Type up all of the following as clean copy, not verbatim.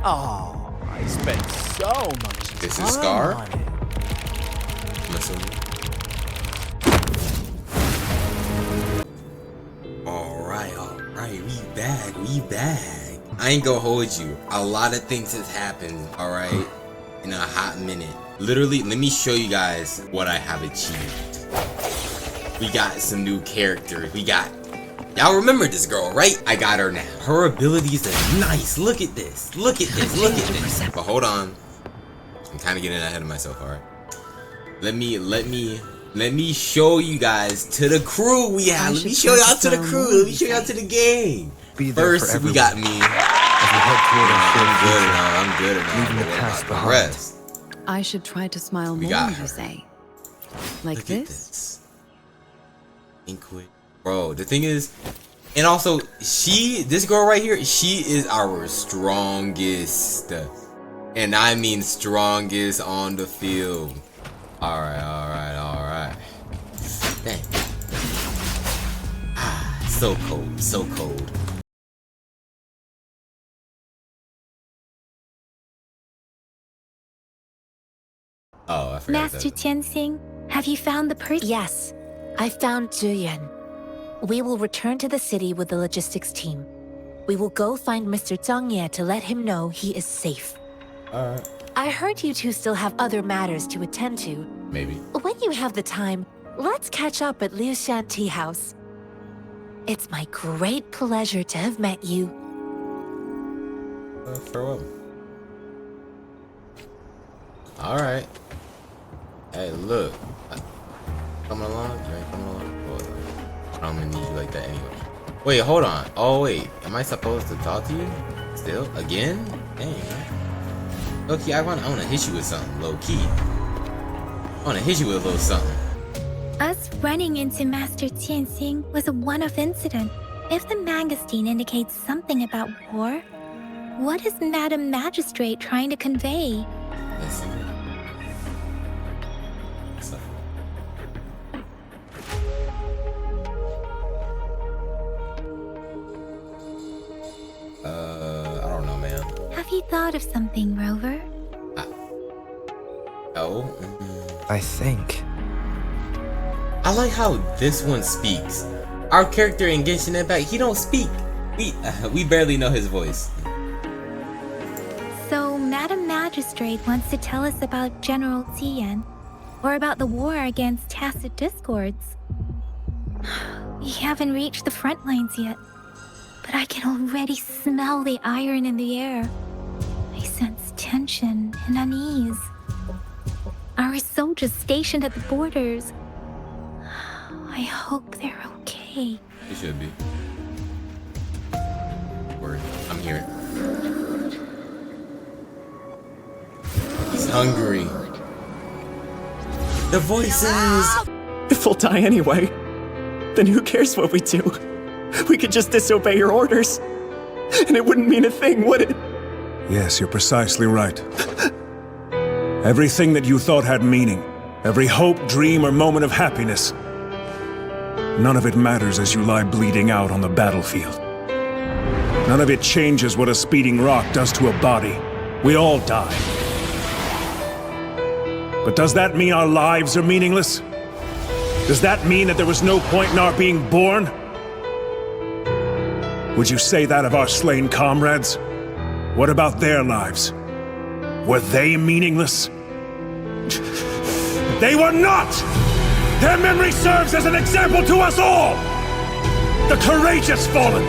Oh, I spent so much time This is Scar? on it. I'm assuming. Alright, we back. I ain't gonna hold you. A lot of things has happened, alright, in a hot minute. Literally, let me show you guys what I have achieved. We got some new characters. Y'all remember this girl, right? I got her now. Her abilities are nice. Look at this. Look at this. But hold on. I'm kind of getting ahead of myself, alright? Let me show you guys to the crew we have. Let me show y'all to the crew. Let me show y'all to the gang. First, we got me. I'm good enough. The rest. I should try to smile more, you say? Like this? Inquit. Bro, the thing is, and also, this girl right here, she is our strongest. And I mean strongest on the field. Alright. Dang. So cold. Oh, I forgot. Master Tianxing, have you found the person? Yes, I found Zhuyan. We will return to the city with the logistics team. We will go find Mr. Zhang Ye to let him know he is safe. Alright. I heard you two still have other matters to attend to. Maybe. When you have the time, let's catch up at Liu Shan Tea House. It's my great pleasure to have met you. Farewell. Alright. Hey, look. Coming along? You ain't coming along? Oh, I'm gonna need you like that anyway. Wait, hold on. Oh, wait. Am I supposed to talk to you? Still? Again? Dang. Low-key, I wanna hit you with something. Low-key. I wanna hit you with a little something. Us running into Master Tianxing was a one-off incident. If the magazine indicates something about war, what is Madam Magistrate trying to convey? Let's see. I don't know, man. Have you thought of something, Rover? Oh? I think. I like how this one speaks. Our character in Genshin Impact, he don't speak. We barely know his voice. So, Madam Magistrate wants to tell us about General Tian, or about the war against tacit discords. We haven't reached the front lines yet, but I can already smell the iron in the air. I sense tension and unease. Our soldiers stationed at the borders, I hope they're okay. He should be. Word. I'm here. He's hungry. The voices! If we'll die anyway, then who cares what we do? We could just disobey your orders. And it wouldn't mean a thing, would it? Yes, you're precisely right. Everything that you thought had meaning, every hope, dream, or moment of happiness, none of it matters as you lie bleeding out on the battlefield. None of it changes what a speeding rock does to a body. We all die. But does that mean our lives are meaningless? Does that mean that there was no point in our being born? Would you say that of our slain comrades? What about their lives? Were they meaningless? They were not! Their memory serves as an example to us all! The courageous fallen,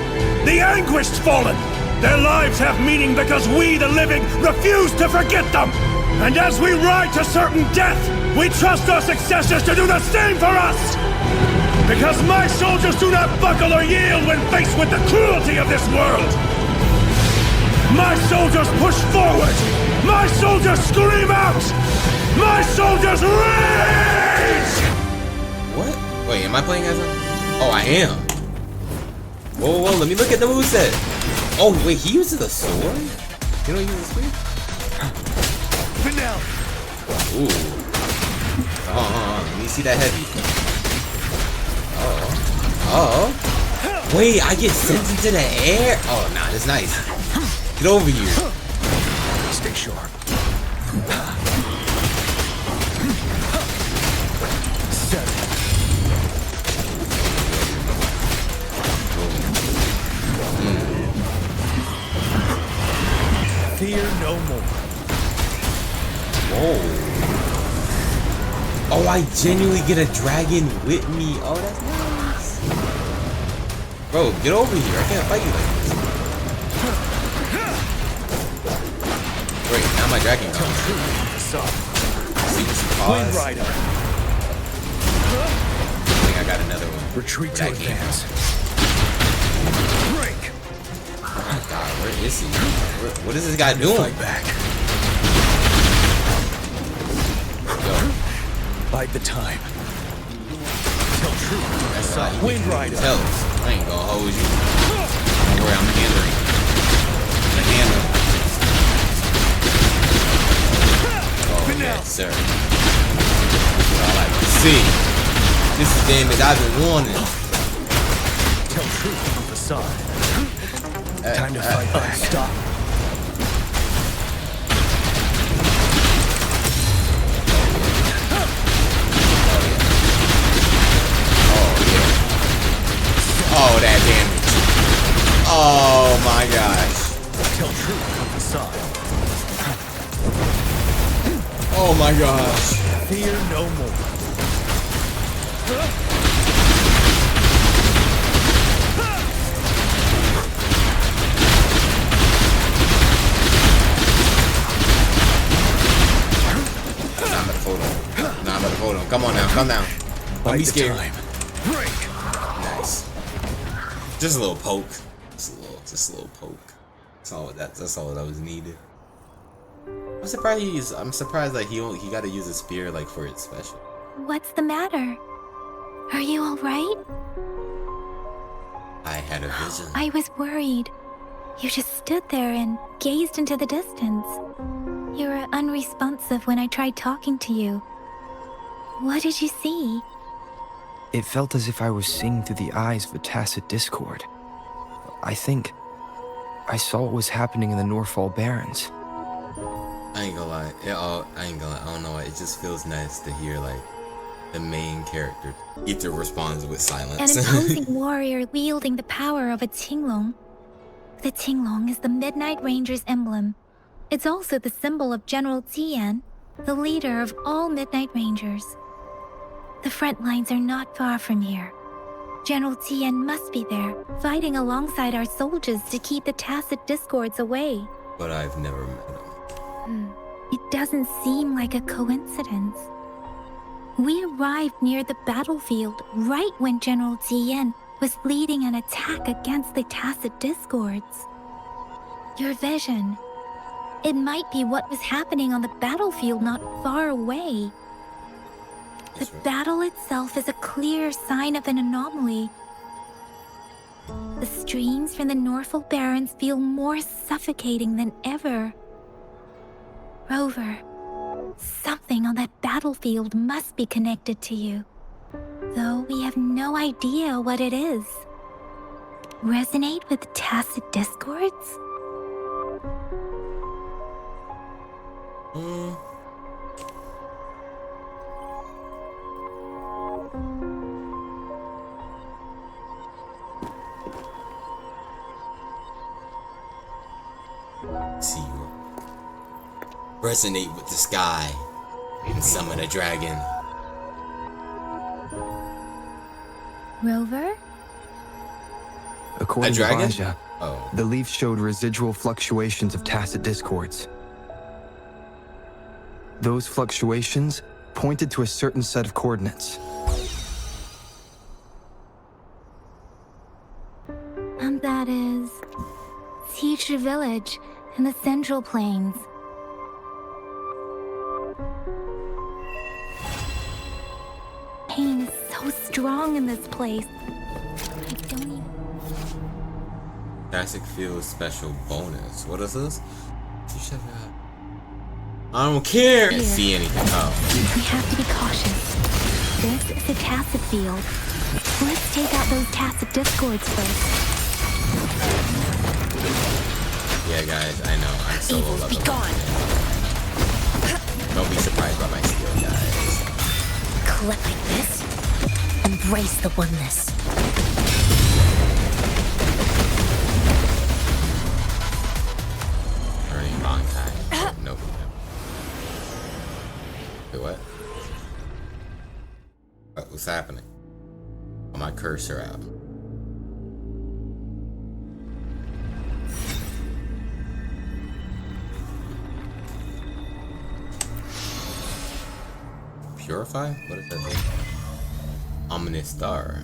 the anguished fallen, their lives have meaning because we, the living, refuse to forget them! And as we ride to certain death, we trust our successors to do the same for us! Because my soldiers do not buckle or yield when faced with the cruelty of this world! My soldiers push forward! My soldiers scream out! My soldiers rage! What? Wait, am I playing as him? Oh, I am. Whoa, let me look at the moveset. Oh, wait, he uses a sword? You know he uses a sword? Finale. Ooh. Let me see that heavy. Wait, I get sent into the air? Oh, nah, that's nice. Get over here. Stay sharp. Fear no more. Whoa. Oh, I genuinely get a dragon with me. Oh, that's nice. Bro, get over here. I can't fight you like this. Wait, now my dragon gone. See this pause? I think I got another one. Retreat to advance. Break. Oh God, where is he? What is this guy doing? Fight back. Yo, Bide the time. Tell truth to the that's side. right. Wind Rider. Tell us. I ain't gonna hold you. Don't worry, I'm handling. I'm gonna handle. Oh, yes, sir. That's what I like to see. This is damage I've been wanting. Tell truth to the side. Time to fight back. Stop. Oh, that damage. Oh my gosh. Tell truth to the side. Oh my gosh. Fear no more. Come on now, come down. Don't be Bide the scared. time. Break. Nice. Just a little poke. Just a little poke. That's all that was needed. I'm surprised that he got to use a spear like for its special. What's the matter? Are you all right? I had a vision. I was worried. You just stood there and gazed into the distance. You were unresponsive when I tried talking to you. What did you see? It felt as if I was seeing through the eyes of a tacit discord. I think I saw what was happening in the Norfall Barrens. I ain't gonna lie. I don't know. It just feels nice to hear like the main character. Ether responds with silence. An imposing warrior wielding the power of a Tinglong. The Tinglong is the Midnight Ranger's emblem. It's also the symbol of General Tian, the leader of all Midnight Rangers. The front lines are not far from here. General Tian must be there, fighting alongside our soldiers to keep the tacit discords away. But I've never met him. It doesn't seem like a coincidence. We arrived near the battlefield right when General Tian was leading an attack against the tacit discords. Your vision. It might be what was happening on the battlefield not far away. The battle itself is a clear sign of an anomaly. The streams from the Norfall Barrens feel more suffocating than ever. Rover, something on that battlefield must be connected to you, though we have no idea what it is. Resonate with tacit discords? See you. Resonate with the sky and summon a dragon. Rover? According A to dragon? Baja, Oh. the leaf showed residual fluctuations of tacit discords. Those fluctuations pointed to a certain set of coordinates. And that is Teacher Village in the Central Plains. Pain is so strong in this place. I don't even... Classic Field Special Bonus. What is this? You should have. I don't care. Can't see anything. Oh. We have to be cautious. This is a tacit field. Let's take out those tacit discords first. Yeah, guys, I know. I'm so low Evils level. be gone. Don't be surprised by my skill, guys. Collect like this. Embrace the oneness. Turning wrong time. Nope. Wait, what? What's happening? Oh, my cursor out. Purify? What is that thing? Ominous star.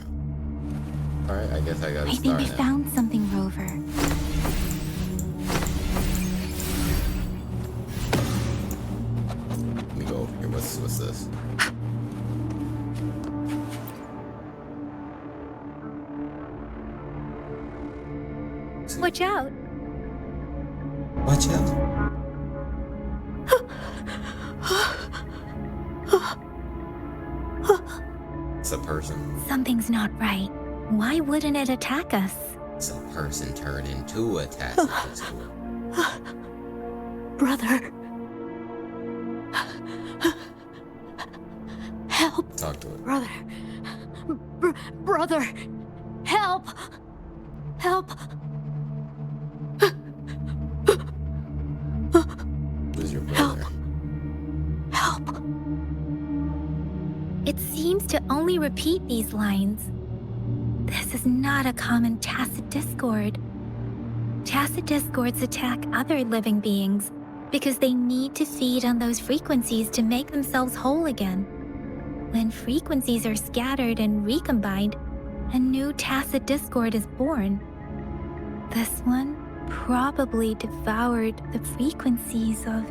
Alright, I guess I got a I star think we now. found something, Rover. Let me go over here. What's this? Watch out. Watch out. It's a person. Something's not right. Why wouldn't it attack us? It's a person turned into a tacit discord. Brother. Help, Talk to it. brother. Brother. Help. Help. Who's your brother? Help. It seems to only repeat these lines. This is not a common tacit discord. Tacit discords attack other living beings because they need to feed on those frequencies to make themselves whole again. When frequencies are scattered and recombined, a new tacit discord is born. This one probably devoured the frequencies of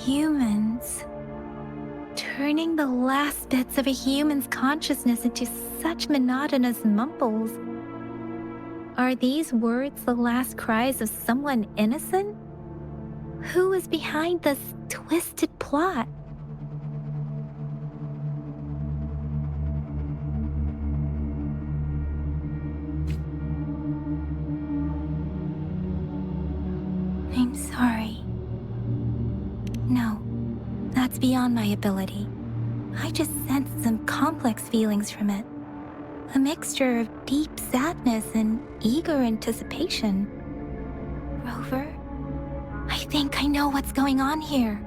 humans, turning the last bits of a human's consciousness into such monotonous mumbles. Are these words the last cries of someone innocent? Who is behind this twisted plot? I'm sorry. No, that's beyond my ability. I just sensed some complex feelings from it. A mixture of deep sadness and eager anticipation. Rover, I think I know what's going on here.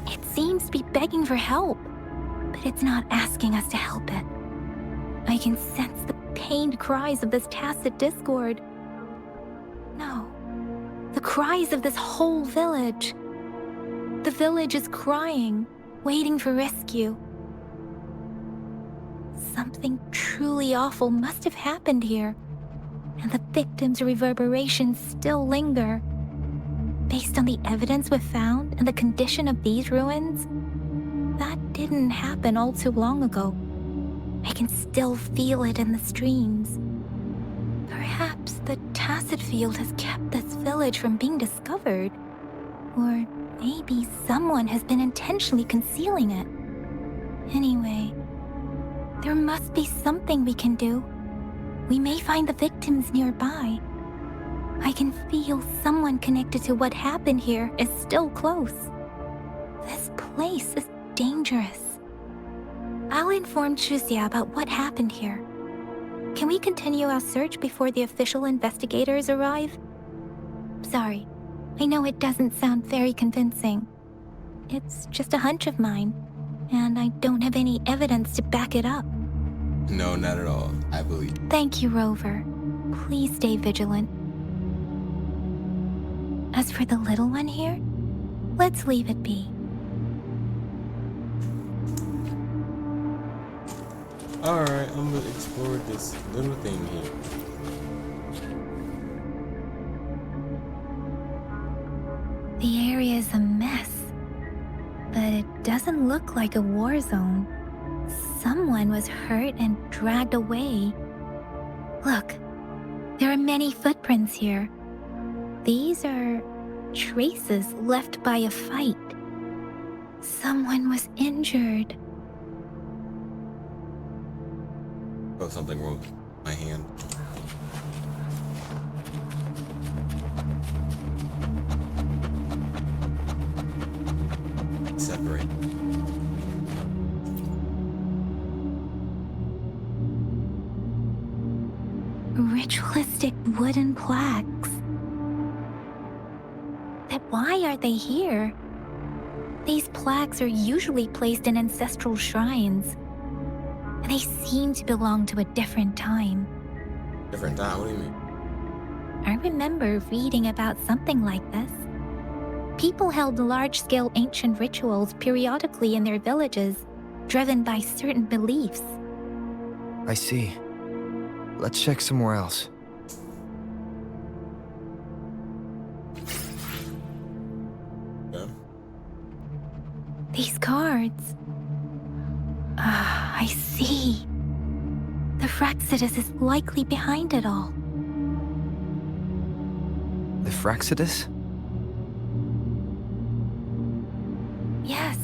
It seems to be begging for help, but it's not asking us to help it. I can sense the pained cries of this tacit discord. No, the cries of this whole village. The village is crying, waiting for rescue. Something truly awful must have happened here, and the victims' reverberations still linger. Based on the evidence we've found and the condition of these ruins, that didn't happen all too long ago. I can still feel it in the streams. Perhaps the tacit field has kept this village from being discovered, or maybe someone has been intentionally concealing it. Anyway, there must be something we can do. We may find the victims nearby. I can feel someone connected to what happened here is still close. This place is dangerous. I'll inform Chuzia about what happened here. Can we continue our search before the official investigators arrive? Sorry, I know it doesn't sound very convincing. It's just a hunch of mine, and I don't have any evidence to back it up. No, not at all. I believe. Thank you, Rover. Please stay vigilant. As for the little one here, let's leave it be. Alright, I'm gonna explore this little thing here. The area is a mess, but it doesn't look like a war zone. Someone was hurt and dragged away. Look, there are many footprints here. These are traces left by a fight. Someone was injured. Oh, something wrong with my hand. separate. Ritualistic wooden plaques. But why are they here? These plaques are usually placed in ancestral shrines. They seem to belong to a different time. Different time? What do you mean? I remember reading about something like this. People held large-scale ancient rituals periodically in their villages, driven by certain beliefs. I see. Let's check somewhere else. Yeah. These cards. Ah, I see. The Fraxidus is likely behind it all. The Fraxidus? Yes.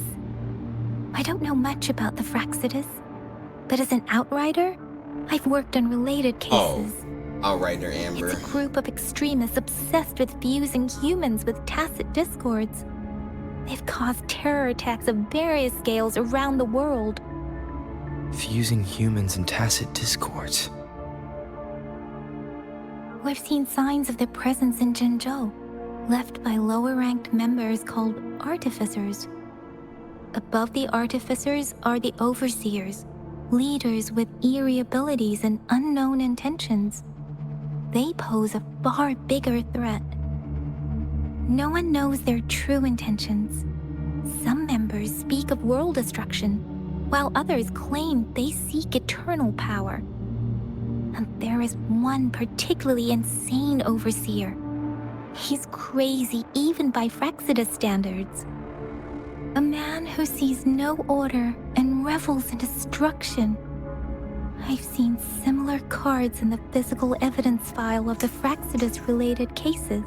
I don't know much about the Fraxidus, but as an outrider, I've worked on related cases. Outrider Amber. It's a group of extremists obsessed with fusing humans with tacit discords. They've caused terror attacks of various scales around the world. Fusing humans and tacit discords. We've seen signs of their presence in Jinzhou, left by lower-ranked members called artificers. Above the artificers are the overseers, leaders with eerie abilities and unknown intentions. They pose a far bigger threat. No one knows their true intentions. Some members speak of world destruction, while others claim they seek eternal power. And there is one particularly insane overseer. He's crazy even by Fraxidus standards. A man who sees no order and revels in destruction. I've seen similar cards in the physical evidence file of the Fraxidus-related cases.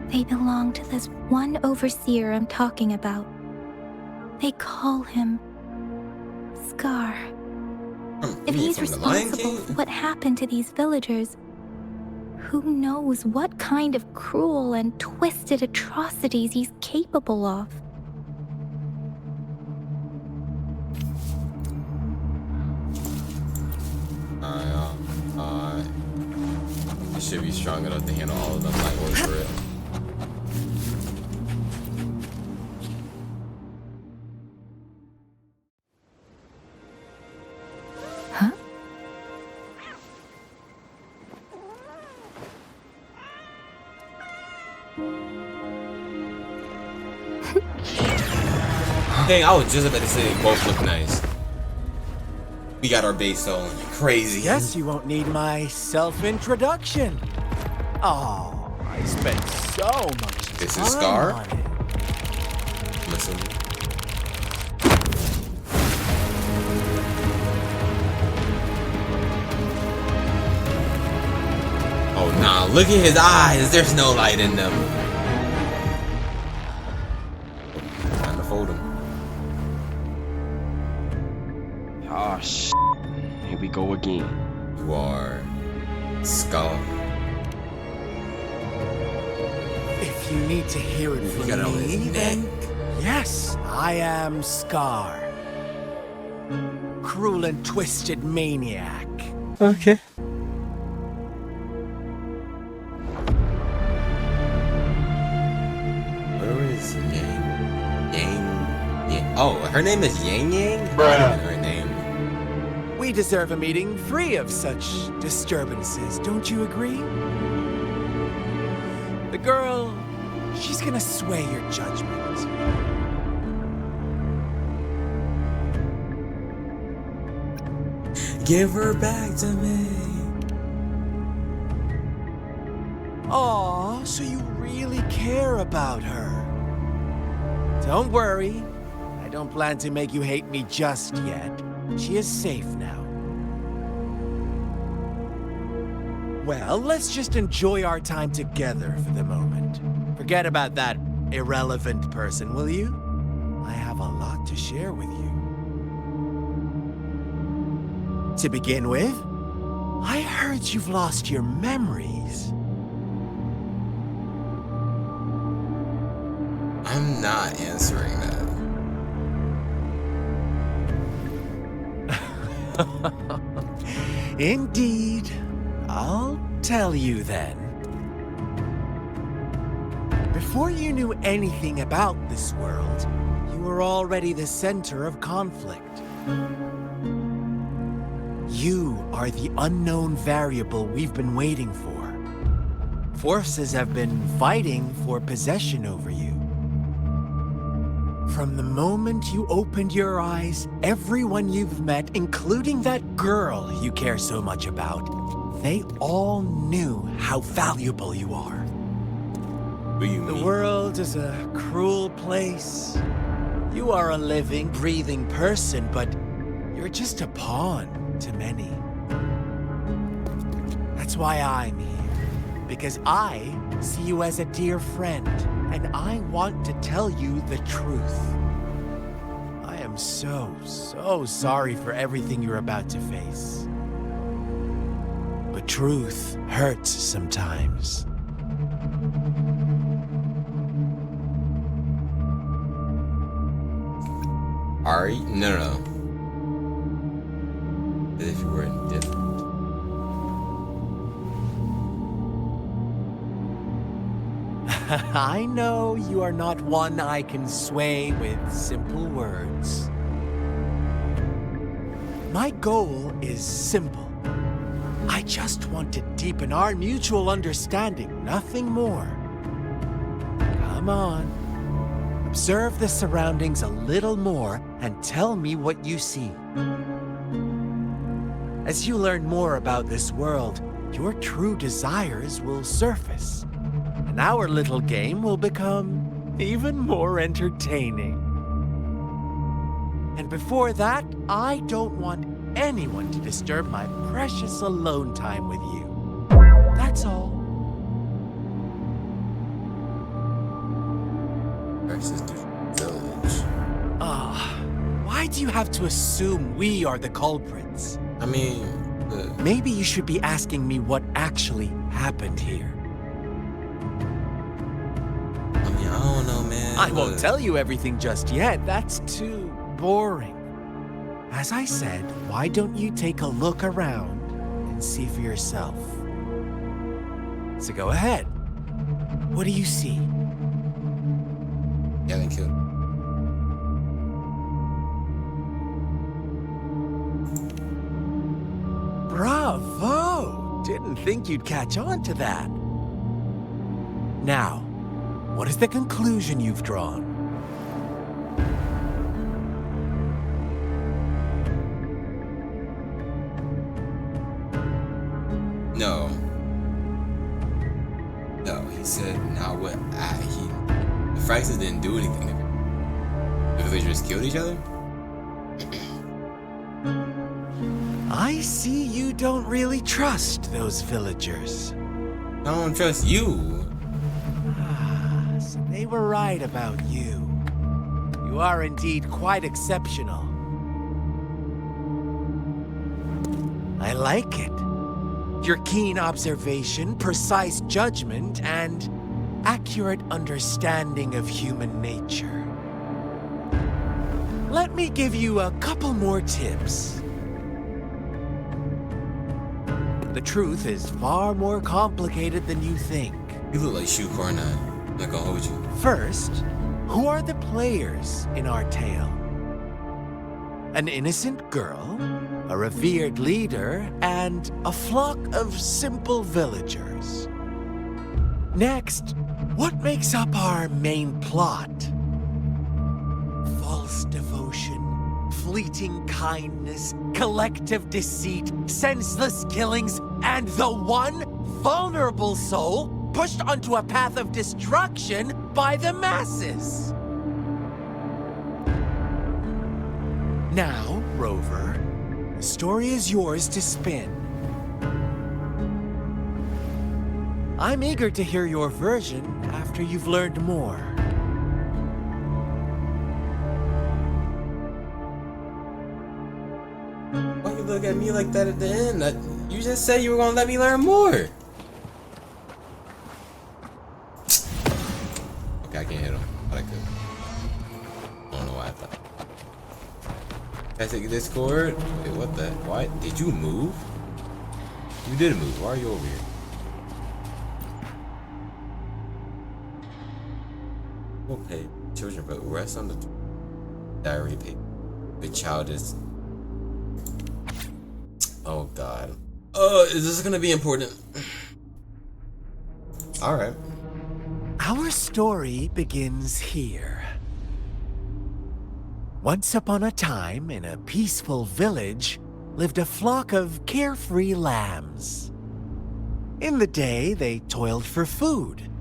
They belong to this one overseer I'm talking about. They call him Scar. If he's responsible for what happened to these villagers, who knows what kind of cruel and twisted atrocities he's capable of. I should be strong enough to handle all of them, like, wait for it. Huh? Dang, I was just about to say they both look nice. We got our base on. Crazy. Guess you won't need my self-introduction. Oh, I spent so much time This is Scar? on it. Listen. Oh, nah. Look at his eyes. There's no light in them. Time to fold him. Oh, sh**. Here we go again. You are Scar. If you need to hear it You from got it on his me, neck. then yes, I am Scar. Cruel and twisted maniac. Okay. Where is Yang? Yang? Oh, her name is Yang Yang? Bruh. I don't know her name. We deserve a meeting free of such disturbances, don't you agree? The girl, she's gonna sway your judgment. Give her back to me. Aw, so you really care about her. Don't worry, I don't plan to make you hate me just yet. She is safe now. Well, let's just enjoy our time together for the moment. Forget about that irrelevant person, will you? I have a lot to share with you. To begin with, I heard you've lost your memories. I'm not answering that. Indeed. I'll tell you then. Before you knew anything about this world, you were already the center of conflict. You are the unknown variable we've been waiting for. Forces have been fighting for possession over you. From the moment you opened your eyes, everyone you've met, including that girl you care so much about, they all knew how valuable you are. What do you The mean? world is a cruel place. You are a living, breathing person, but you're just a pawn to many. That's why I'm here. Because I see you as a dear friend, and I want to tell you the truth. I am so sorry for everything you're about to face. But truth hurts sometimes. Ari? No. As if you were indifferent. I know you are not one I can sway with simple words. My goal is simple. I just want to deepen our mutual understanding, nothing more. Come on. Observe the surroundings a little more and tell me what you see. As you learn more about this world, your true desires will surface. And our little game will become even more entertaining. And before that, I don't want anyone to disturb my precious alone time with you. That's all. Versus the village. Why do you have to assume we are the culprits? I mean, Maybe you should be asking me what actually happened here. I don't know, man. I won't tell you everything just yet. That's too boring. As I said, why don't you take a look around and see for yourself? So go ahead. What do you see? Yeah, they killed. Bravo! Didn't think you'd catch on to that. Now, what is the conclusion you've drawn? No, he said not what the Fraxes didn't do anything. The villagers killed each other? I see you don't really trust those villagers. I don't trust you. So they were right about you. You are indeed quite exceptional. I like it. Your keen observation, precise judgment, and accurate understanding of human nature. Let me give you a couple more tips. The truth is far more complicated than you think. You look like Shu Cornine. I'm not gonna hold you. First, who are the players in our tale? An innocent girl, a revered leader, and a flock of simple villagers. Next, what makes up our main plot? False devotion, fleeting kindness, collective deceit, senseless killings, and the one vulnerable soul pushed onto a path of destruction by the masses. Now, Rover, the story is yours to spin. I'm eager to hear your version after you've learned more. Why you look at me like that at the end? You just said you were gonna let me learn more. Okay, I can't hit him, but I could. I don't know why I thought. Classic Discord. Wait, what the? Why did you move? You did move. Why are you over here? Okay, children, but rest on the diary page. The child is. Oh God. Is this gonna be important? All right. Our story begins here. Once upon a time, in a peaceful village, lived a flock of carefree lambs. In the day, they toiled for food,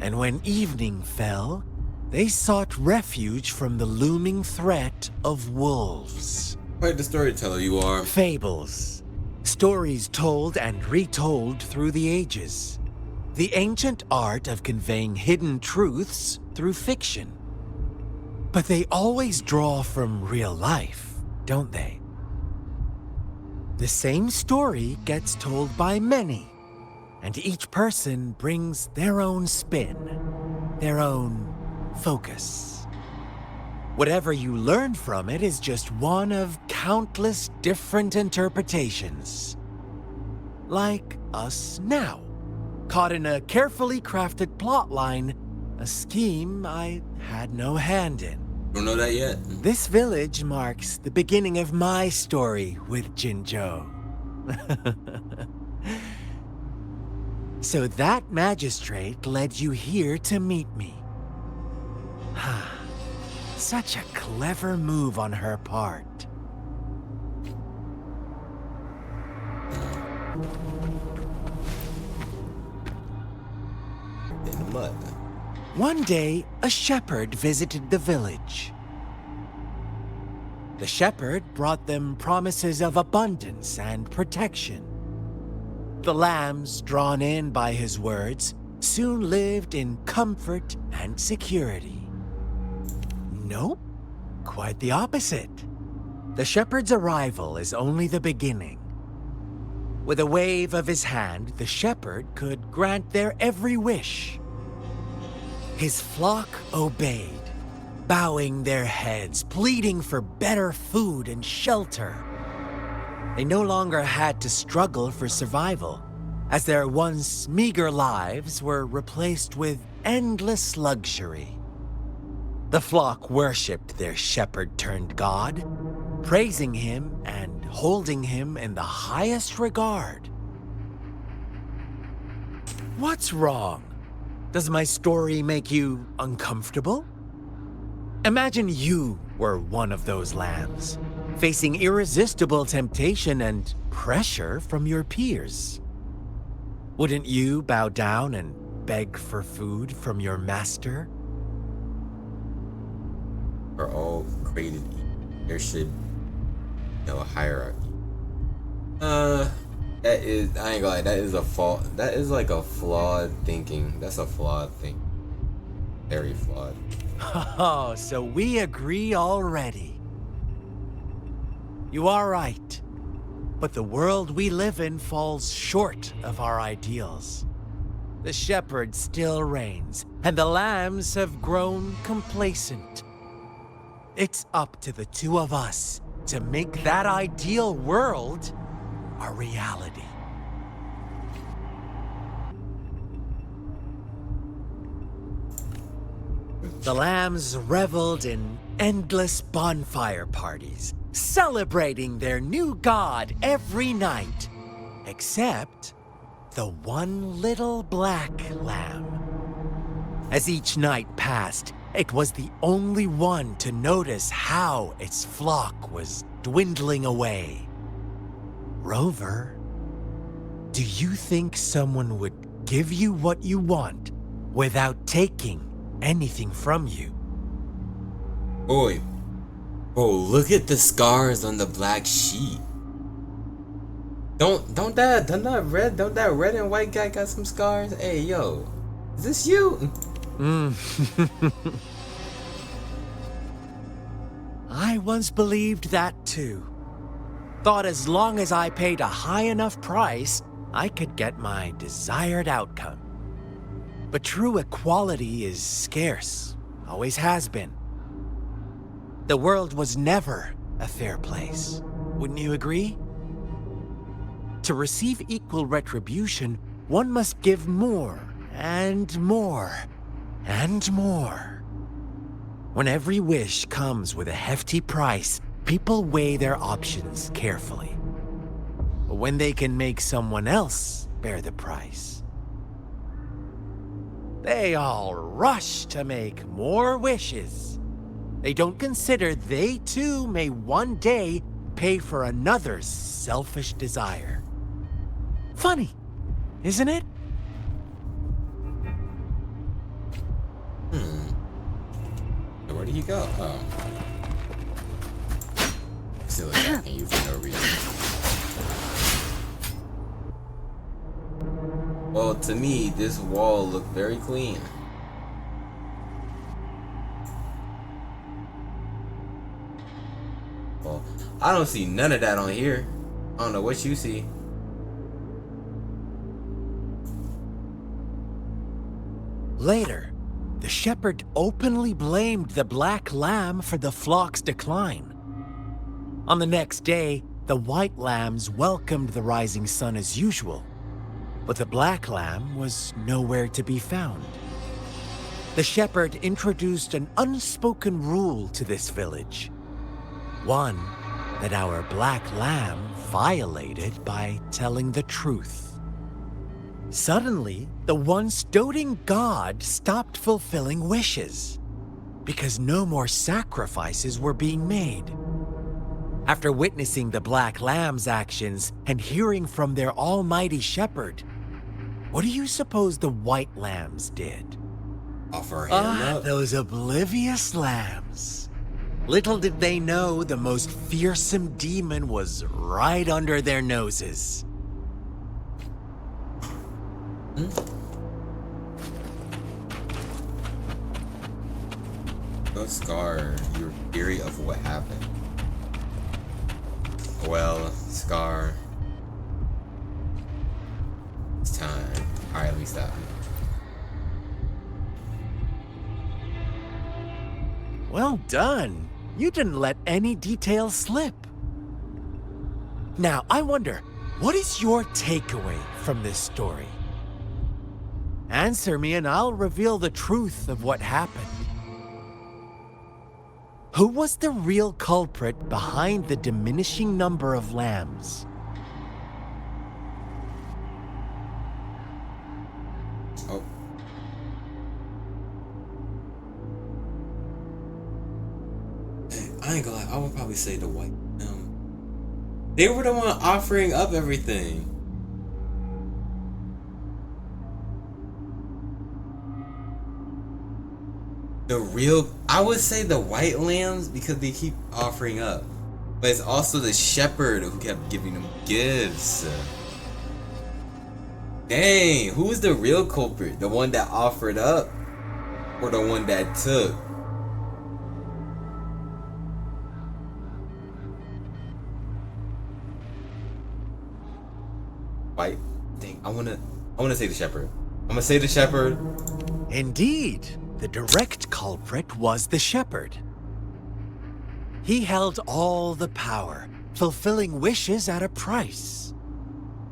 and when evening fell, they sought refuge from the looming threat of wolves. Quite the storyteller you are. Fables. Stories told and retold through the ages. The ancient art of conveying hidden truths through fiction. But they always draw from real life, don't they? The same story gets told by many, and each person brings their own spin, their own focus. Whatever you learn from it is just one of countless different interpretations. Like us now, caught in a carefully crafted plotline, a scheme I had no hand in. Don't know that yet. This village marks the beginning of my story with Jinzhou. So that magistrate led you here to meet me. Such a clever move on her part. In the mud. One day, a shepherd visited the village. The shepherd brought them promises of abundance and protection. The lambs, drawn in by his words, soon lived in comfort and security. Nope, quite the opposite. The shepherd's arrival is only the beginning. With a wave of his hand, the shepherd could grant their every wish. His flock obeyed, bowing their heads, pleading for better food and shelter. They no longer had to struggle for survival, as their once meager lives were replaced with endless luxury. The flock worshipped their shepherd-turned-god, praising him and holding him in the highest regard. What's wrong? Does my story make you uncomfortable? Imagine you were one of those lambs, facing irresistible temptation and pressure from your peers. Wouldn't you bow down and beg for food from your master? Are all created equal. There should be no hierarchy. That is, I ain't gonna lie, that is a fault. That is like a flawed thinking. That's a flawed thing. Very flawed. Oh, so we agree already. You are right. But the world we live in falls short of our ideals. The shepherd still reigns, and the lambs have grown complacent. It's up to the two of us to make that ideal world a reality. The lambs reveled in endless bonfire parties, celebrating their new god every night, except the one little black lamb. As each night passed, it was the only one to notice how its flock was dwindling away. Rover, do you think someone would give you what you want without taking anything from you? Boy, bro, look at the scars on the black sheep. Don't that red and white guy got some scars? Hey, yo, is this you? I once believed that too. Thought as long as I paid a high enough price, I could get my desired outcome. But true equality is scarce, always has been. The world was never a fair place. Wouldn't you agree? To receive equal retribution, one must give more and more and more. When every wish comes with a hefty price, people weigh their options carefully. But when they can make someone else bear the price, they all rush to make more wishes. They don't consider they too may one day pay for another's selfish desire. Funny, isn't it? Where do you go? Oh. Still attacking you for no reason. Well, to me, this wall looked very clean. Well, I don't see none of that on here. I don't know what you see. Later, the shepherd openly blamed the black lamb for the flock's decline. On the next day, the white lambs welcomed the rising sun as usual, but the black lamb was nowhere to be found. The shepherd introduced an unspoken rule to this village. One that our black lamb violated by telling the truth. Suddenly, the once doting god stopped fulfilling wishes because no more sacrifices were being made. After witnessing the black lamb's actions and hearing from their almighty shepherd, what do you suppose the white lambs did? Offer him up. Those oblivious lambs. Little did they know the most fearsome demon was right under their noses. Go Scar, your theory of what happened. Well, Scar. It's time. Alright, let me stop. Well done. You didn't let any details slip. Now, I wonder, what is your takeaway from this story? Answer me and I'll reveal the truth of what happened. Who was the real culprit behind the diminishing number of lambs? Oh. I ain't gonna lie, I would probably say the white. They were the one offering up everything. I would say the white lambs because they keep offering up. But it's also the shepherd who kept giving them gifts. Dang, who is the real culprit? The one that offered up? Or the one that took? White. Dang, I wanna say the shepherd. I'm gonna say the shepherd. Indeed. The direct culprit was the shepherd. He held all the power, fulfilling wishes at a price.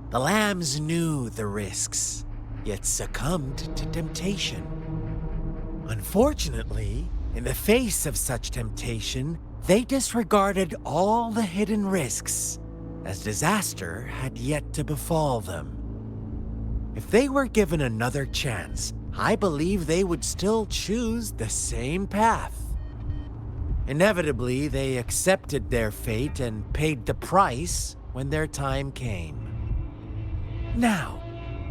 The lambs knew the risks, yet succumbed to temptation. Unfortunately, in the face of such temptation, they disregarded all the hidden risks, as disaster had yet to befall them. If they were given another chance, I believe they would still choose the same path. Inevitably, they accepted their fate and paid the price when their time came. Now,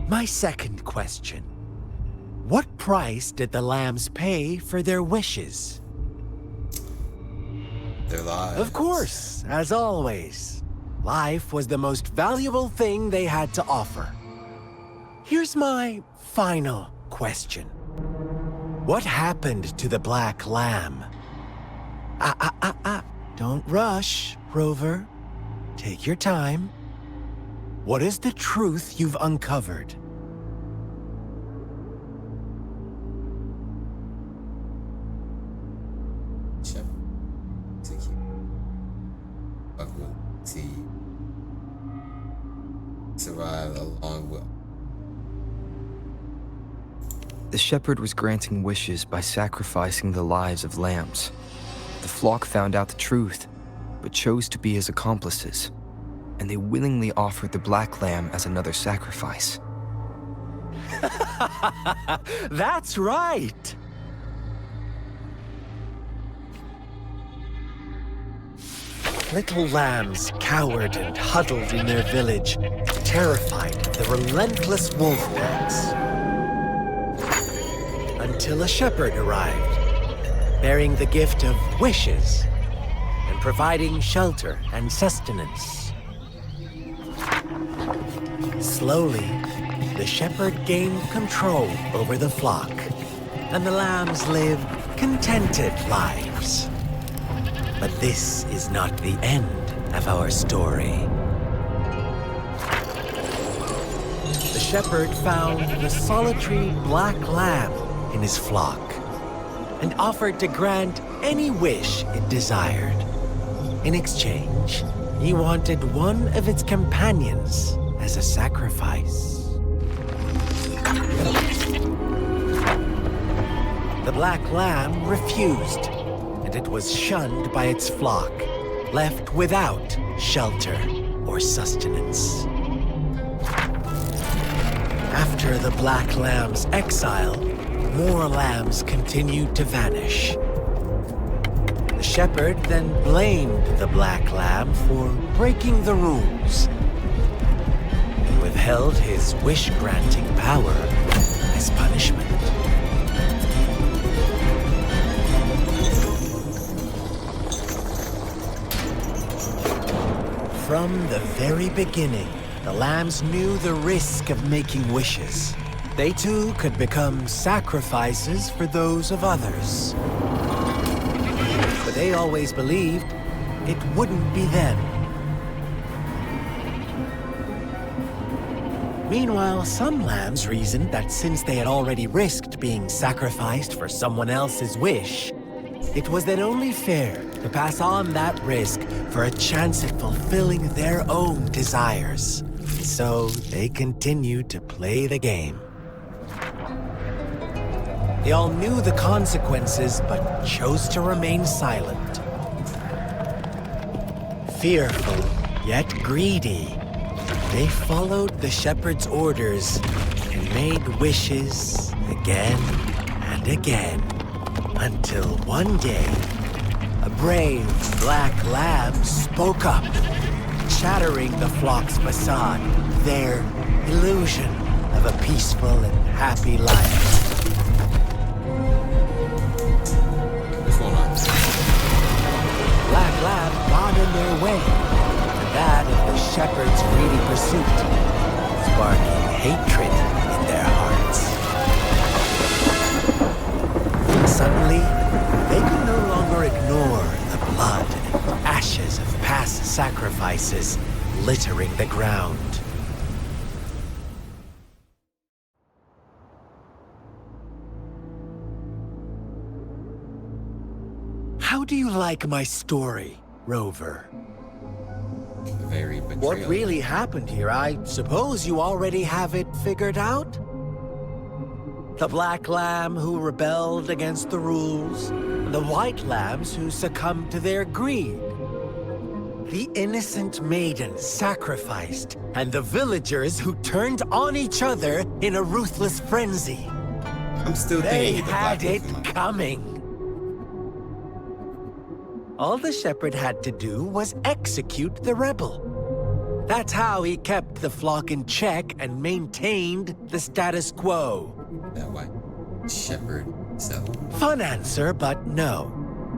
my second question. What price did the lambs pay for their wishes? Their lives. Of course, as always. Life was the most valuable thing they had to offer. Here's my final question. What happened to the black lamb? Don't rush, Rover. Take your time. What is the truth you've uncovered? Fuck with T. Survive along with. The shepherd was granting wishes by sacrificing the lives of lambs. The flock found out the truth, but chose to be his accomplices, and they willingly offered the black lamb as another sacrifice. That's right! Little lambs cowered and huddled in their village, terrified of the relentless wolf packs. Until a shepherd arrived, bearing the gift of wishes and providing shelter and sustenance. Slowly, the shepherd gained control over the flock, and the lambs lived contented lives. But this is not the end of our story. The shepherd found the solitary black lamb in his flock and offered to grant any wish it desired. In exchange, he wanted one of its companions as a sacrifice. The black lamb refused, and it was shunned by its flock, left without shelter or sustenance. After the black lamb's exile, more lambs continued to vanish. The shepherd then blamed the black lamb for breaking the rules and withheld his wish-granting power as punishment. From the very beginning, the lambs knew the risk of making wishes. They too could become sacrifices for those of others. But they always believed it wouldn't be them. Meanwhile, some lambs reasoned that since they had already risked being sacrificed for someone else's wish, it was then only fair to pass on that risk for a chance at fulfilling their own desires. So they continued to play the game. They all knew the consequences, but chose to remain silent. Fearful, yet greedy, they followed the shepherd's orders and made wishes again and again, until one day, a brave black lamb spoke up, shattering the flock's facade, their illusion of a peaceful and happy life. Black lamb got in their way, and that of the shepherd's greedy pursuit, sparking hatred in their hearts. Suddenly, they could no longer ignore the blood and ashes of past sacrifices littering the ground. How do you like my story, Rover? Very betrayal. What really happened here? I suppose you already have it figured out? The black lamb who rebelled against the rules, and the white lambs who succumbed to their greed. The innocent maiden sacrificed, and the villagers who turned on each other in a ruthless frenzy. I'm still They thinking the had black it wolf. coming. All the shepherd had to do was execute the rebel. That's how he kept the flock in check and maintained the status quo. That white shepherd self. Fun answer, but no.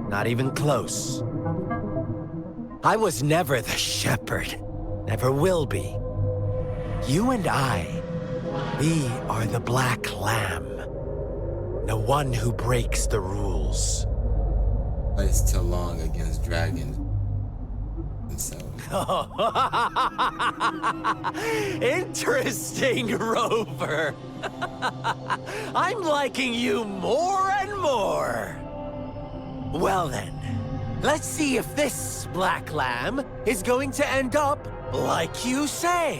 Not even close. I was never the shepherd. Never will be. You and I, we are the black lamb. The one who breaks the rules. But it's too long against dragons. And so. Interesting, Rover. I'm liking you more and more. Well then, Let's see if this black lamb is going to end up like you say.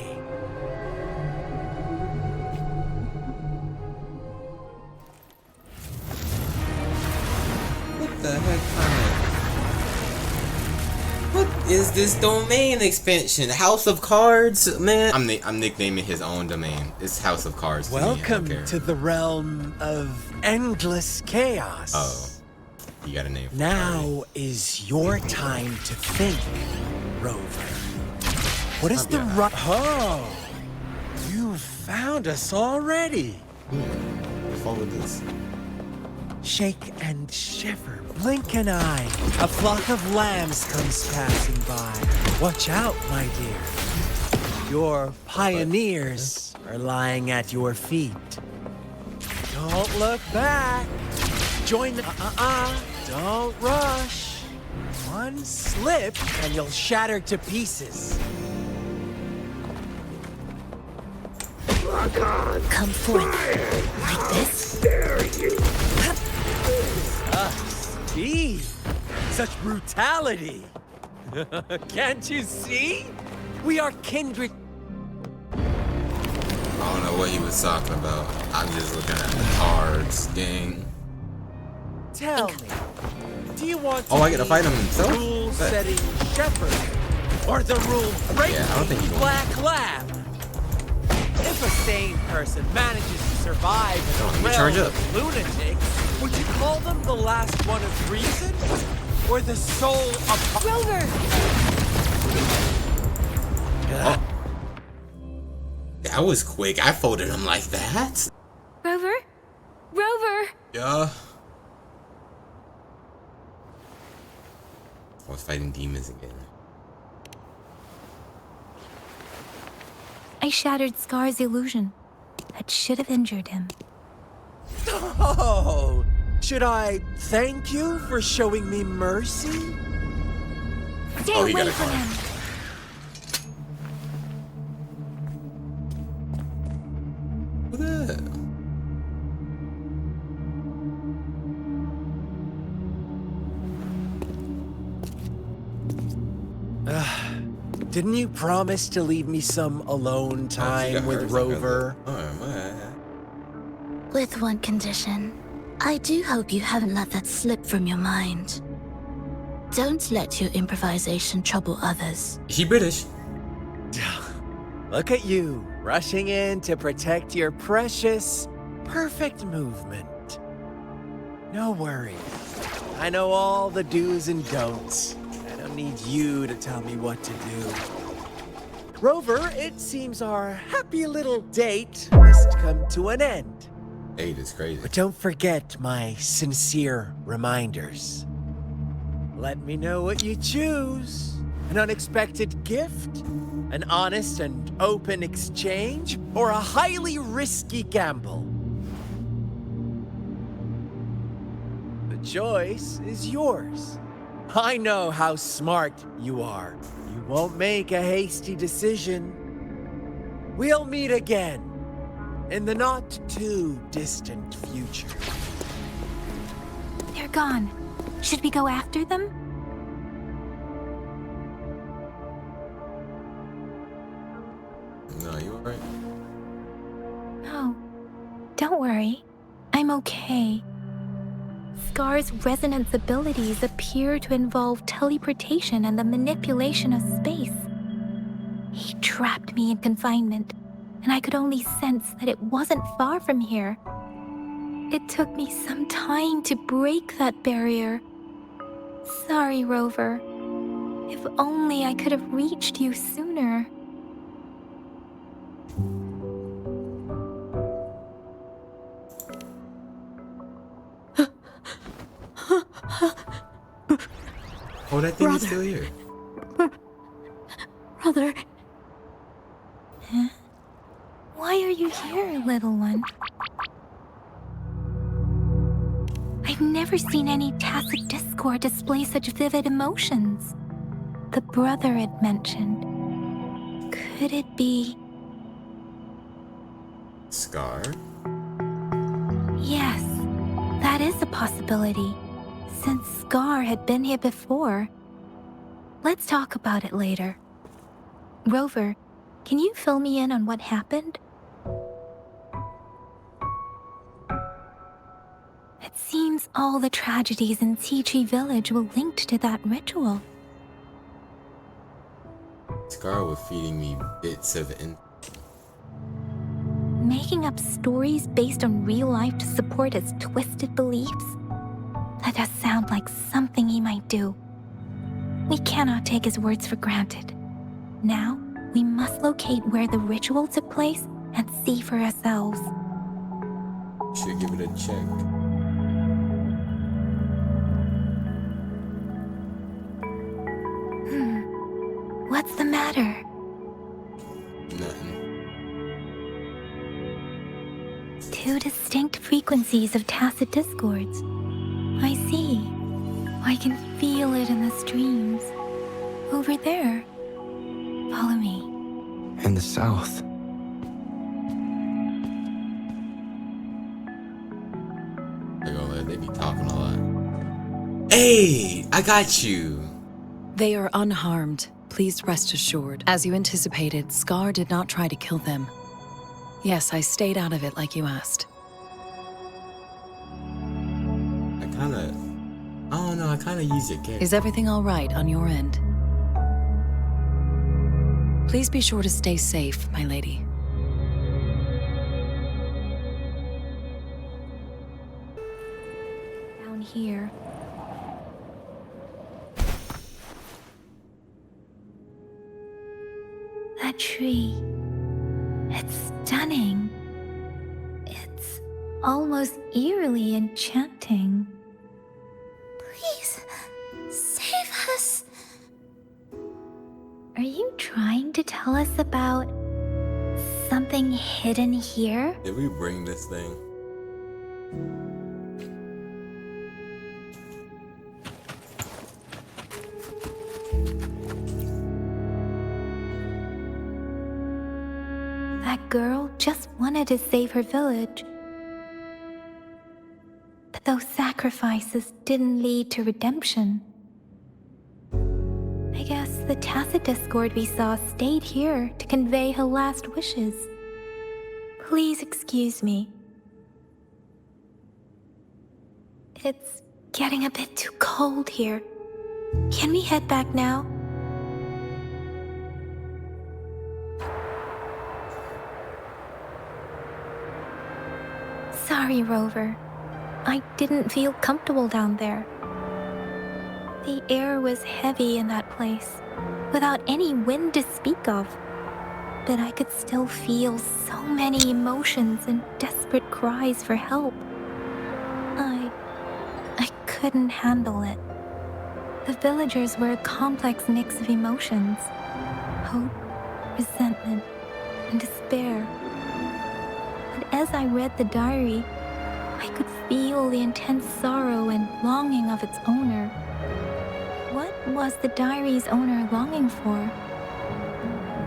What the heck kind of... What is this domain expansion? House of Cards? Man, I'm nicknaming his own domain. It's House of Cards. Welcome to the realm of endless chaos. Oh. You got a name for it. Now is your time to think, Rover. What is the Oh, you found us already. Follow this. Shake and shiver, blink an eye. A flock of lambs comes passing by. Watch out, my dear. Your pioneers are lying at your feet. Don't look back. Join the don't rush. One slip and you'll shatter to pieces. Come forth. Like this? Gee, such brutality. Can't you see? We are kindred. I don't know what he was talking about. I'm just looking at the cards, gang. Tell me, do you want to I get to fight him himself? rule-setting shepherd or the rule-breaking black lamb? If a sane person manages to survive in a realm of lunatics, would you call them the last one of reason or the soul of Rover! That was quick. I folded him like that. Rover? Rover! Yeah. I was fighting demons again. I shattered Scar's illusion. That should have injured him. Oh, should I thank you for showing me mercy? Stay away from him! What the hell? Didn't you promise to leave me some alone time with Rover? With one condition. I do hope you haven't let that slip from your mind. Don't let your improvisation trouble others. Is she British? Look at you, rushing in to protect your precious, perfect movement. No worries. I know all the do's and don'ts. I don't need you to tell me what to do. Rover, it seems our happy little date must come to an end. Date is crazy. But don't forget my sincere reminders. Let me know what you choose. An unexpected gift? An honest and open exchange? Or a highly risky gamble? The choice is yours. I know how smart you are. You won't make a hasty decision. We'll meet again in the not-too-distant future. They're gone. Should we go after them? No, you alright? No. Don't worry. I'm okay. Scar's resonance abilities appear to involve teleportation and the manipulation of space. He trapped me in confinement, and I could only sense that it wasn't far from here. It took me some time to break that barrier. Sorry, Rover. If only I could have reached you sooner. Oh, that thing is still here. Brother. Huh? Why are you here, little one? I've never seen any tacit discord display such vivid emotions. The brother it mentioned. Could it be... Scar? Yes, that is a possibility. since Scar had been here before. Let's talk about it later. Rover, can you fill me in on what happened? It seems all the tragedies in Tea Village were linked to that ritual. Scar was feeding me bits of Making up stories based on real life to support his twisted beliefs? That does sound like something he might do. We cannot take his words for granted. Now, we must locate where the ritual took place and see for ourselves. Should give it a check. What's the matter? Nothing. Two distinct frequencies of tacit discords. I see. I can feel it in the streams. Over there. Follow me. In the south. They're gonna let they be talking a lot. Hey, I got you. They are unharmed. Please rest assured. As you anticipated, Scar did not try to kill them. Yes, I stayed out of it like you asked. I kinda use your character. Is everything all right on your end? Please be sure to stay safe, my lady. Down here. That tree. It's stunning. It's almost eerily enchanting. Please, save us. Are you trying to tell us about something hidden here? Did we bring this thing? That girl just wanted to save her village. But those sacrifices didn't lead to redemption. I guess the tacit discord we saw stayed here to convey her last wishes. Please excuse me. It's getting a bit too cold here. Can we head back now? Sorry, Rover. I didn't feel comfortable down there. The air was heavy in that place, without any wind to speak of. But I could still feel so many emotions and desperate cries for help. I couldn't handle it. The villagers were a complex mix of emotions. Hope, resentment, and despair. But as I read the diary, I could feel the intense sorrow and longing of its owner. What was the diary's owner longing for?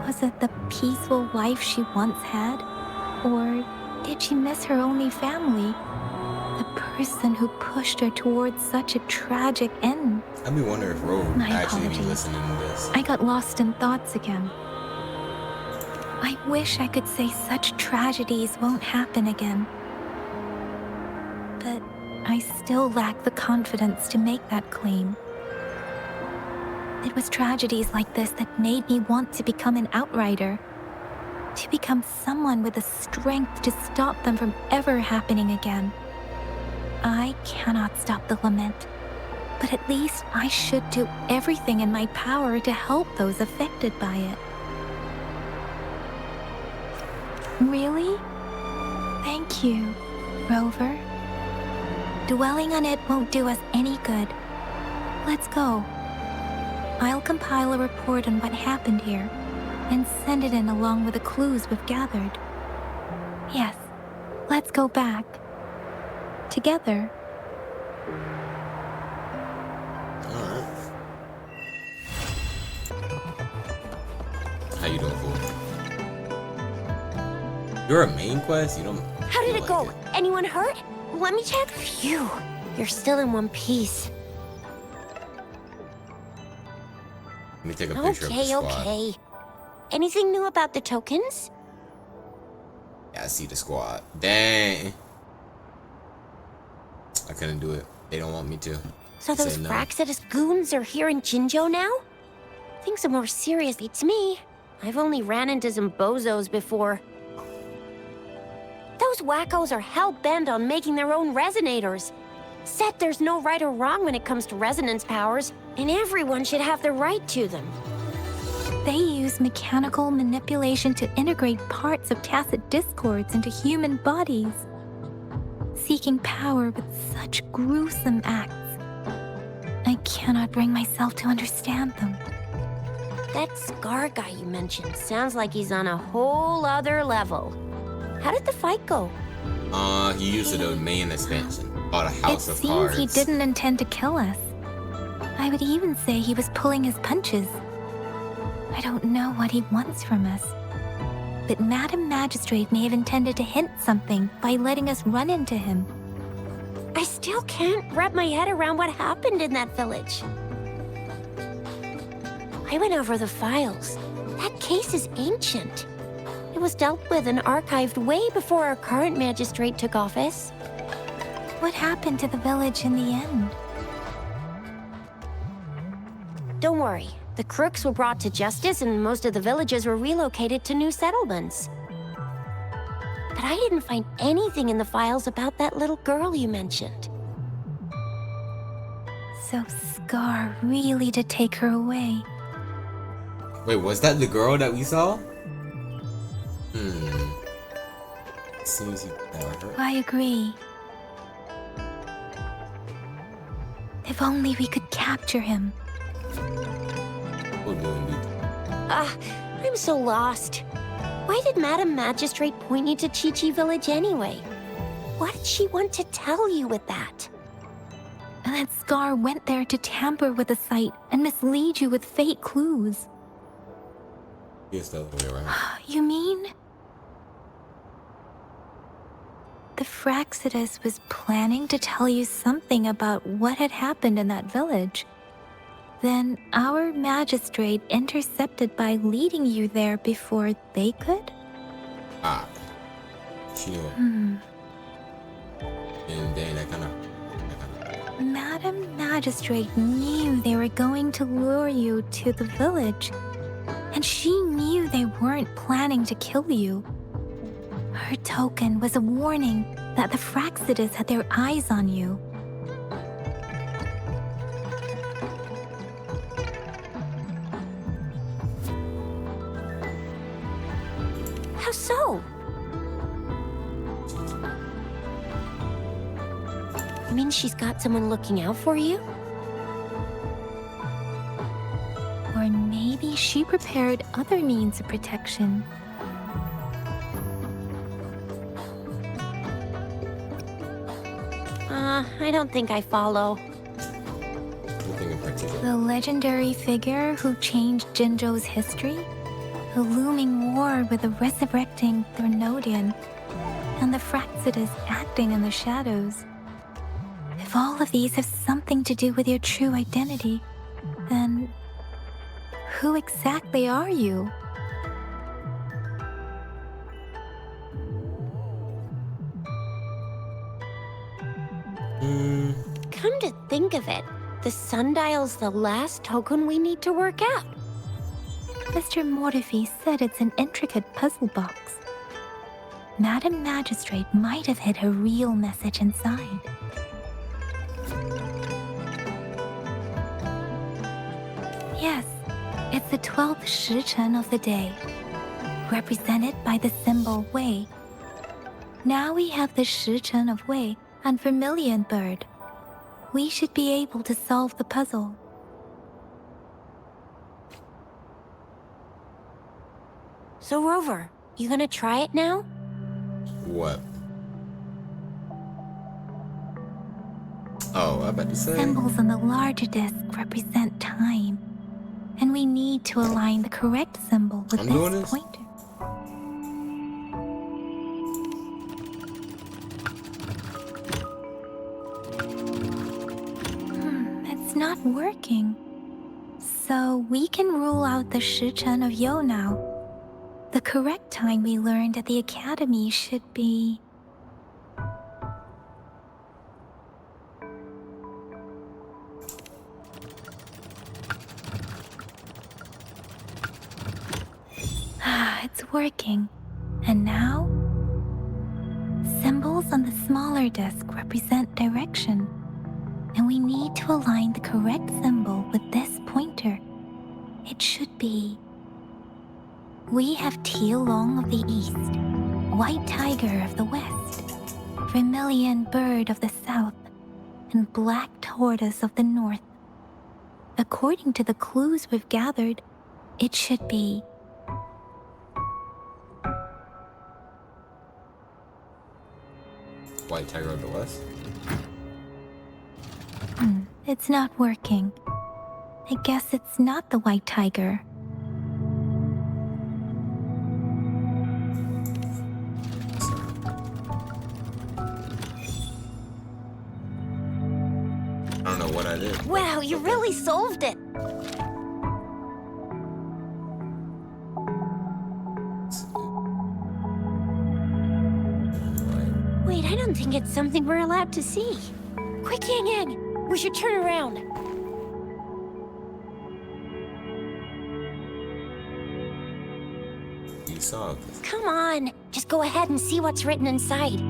Was it the peaceful life she once had? Or did she miss her only family? The person who pushed her towards such a tragic end? I be wondering if Rover My actually be apologies. listening to this. I got lost in thoughts again. I wish I could say such tragedies won't happen again. But I still lack the confidence to make that claim. It was tragedies like this that made me want to become an outrider. To become someone with the strength to stop them from ever happening again. I cannot stop the lament, but at least I should do everything in my power to help those affected by it. Really? Thank you, Rover. Dwelling on it won't do us any good. Let's go. I'll compile a report on what happened here and send it in along with the clues we've gathered. Yes, let's go back. Together. Alright. How you doing, fool? You're a main quest? You don't. How did feel it go? like Anyone hurt? Let me check. Phew. You're still in one piece. Let me take a picture of the squad. Okay. Anything new about the tokens? Yeah, I see the squad. Dang. I couldn't do it. They don't want me to. So those Say no. Fraxidus goons are here in Jinzhou now? Things are more serious, beats me. I've only ran into some bozos before. Those wackos are hell-bent on making their own resonators. Said there's no right or wrong when it comes to resonance powers, and everyone should have the right to them. They use mechanical manipulation to integrate parts of tacit discords into human bodies, seeking power with such gruesome acts. I cannot bring myself to understand them. That Scar guy you mentioned sounds like he's on a whole other level. How did the fight go? He used the main expansion. Oh, the House of Cards. It seems he didn't intend to kill us. I would even say he was pulling his punches. I don't know what he wants from us. But Madam Magistrate may have intended to hint something by letting us run into him. I still can't wrap my head around what happened in that village. I went over the files. That case is ancient. It was dealt with and archived way before our current magistrate took office. What happened to the village in the end? Don't worry. The crooks were brought to justice and most of the villagers were relocated to new settlements. But I didn't find anything in the files about that little girl you mentioned. So Scar really did take her away. Wait, was that the girl that we saw? Seems he got her. I agree. If only we could capture him. We'll do indeed. I'm so lost. Why did Madam Magistrate point you to Chi-Chi Village anyway? What did she want to tell you with that? And that Scar went there to tamper with the site and mislead you with fake clues. Yes, the other way around. You mean? The Fraxidus was planning to tell you something about what had happened in that village. Then our magistrate intercepted by leading you there before they could? Ah. She knew it. And then that kind of... Madam Magistrate knew they were going to lure you to the village. And she knew they weren't planning to kill you. Her token was a warning that the Fraxidus had their eyes on you. How so? You mean she's got someone looking out for you? Or maybe she prepared other means of protection. I don't think I follow. Nothing in particular. The legendary figure who changed Jinzhou's history? The looming war with the resurrecting Threnodian, and the Fraxidus acting in the shadows. If all of these have something to do with your true identity, then who exactly are you? Come to think of it, the sundial's the last token we need to work out. Mr. Mortefi said it's an intricate puzzle box. Madam Magistrate might have hid a real message inside. Yes, it's the 12th Shichen of the day, represented by the symbol Wei. Now we have the Shichen of Wei and Vermilion Bird. We should be able to solve the puzzle. So Rover, you gonna try it now? What? Oh, I about to say. Symbols on the larger disc represent time, and we need to align the correct symbol with this pointer. It's not working. So we can rule out the Shichen of Yo now. The correct time we learned at the academy should be... It's working. And now? Symbols on the smaller disc represent direction. And we need to align the correct symbol with this pointer. It should be... We have Tielong of the east, White Tiger of the west, Vermilion Bird of the south, and Black Tortoise of the north. According to the clues we've gathered, it should be... White Tiger of the West? It's not working. I guess it's not the White Tiger. I don't know what I did. Wow, you really solved it. Wait, I don't think it's something we're allowed to see. Quick, Yang Yang, we should turn around. You saw this. Come on, just go ahead and see what's written inside.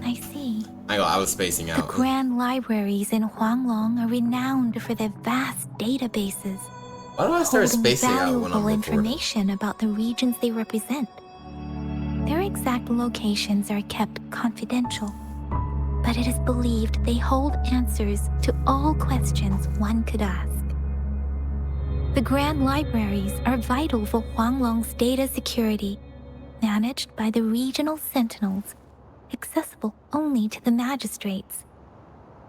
I see. I was spacing out. The grand libraries in Huanglong are renowned for their vast databases, Why do I start holding spacing out when I'm valuable recording? information about the regions they represent. Their exact locations are kept confidential, but it is believed they hold answers to all questions one could ask. The grand libraries are vital for Huanglong's data security, managed by the regional sentinels, accessible only to the magistrates.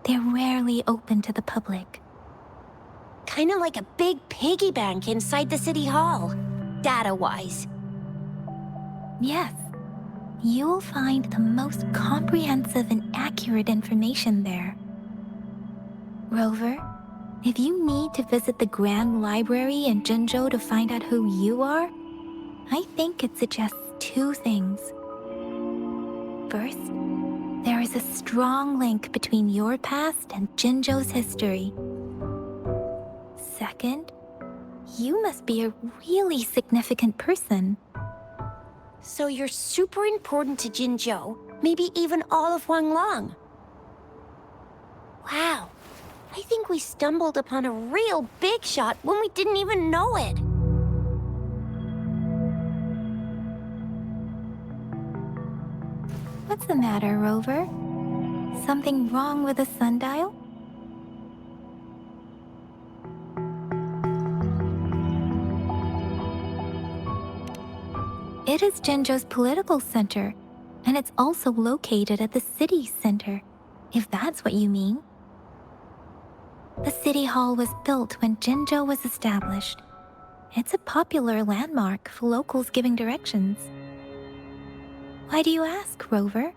They're rarely open to the public. Kinda like a big piggy bank inside the city hall, data-wise. Yes, you'll find the most comprehensive and accurate information there. Rover, if you need to visit the Grand Library in Jinzhou to find out who you are, I think it suggests two things. First, there is a strong link between your past and Jinzhou's history. Second, you must be a really significant person. So you're super important to Jinzhou, maybe even all of Huanglong. Wow, I think we stumbled upon a real big shot when we didn't even know it. What's the matter, Rover? Something wrong with the sundial? It is Jinzhou's political center, and it's also located at the city center, if that's what you mean. The city hall was built when Jinzhou was established. It's a popular landmark for locals giving directions. Why do you ask, Rover?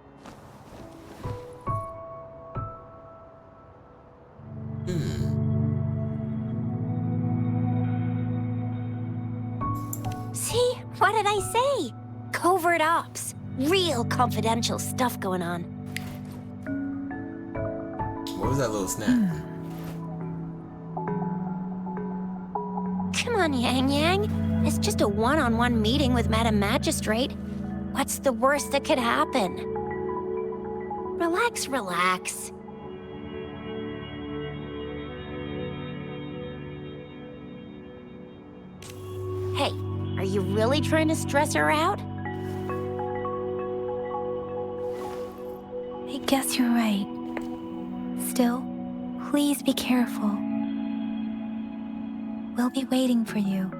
See? What did I say? Covert ops. Real confidential stuff going on. What was that little snap? Come on, Yang Yang. It's just a one-on-one meeting with Madam Magistrate. What's the worst that could happen? Relax, relax. Hey, are you really trying to stress her out? I guess you're right. Still, please be careful. We'll be waiting for you.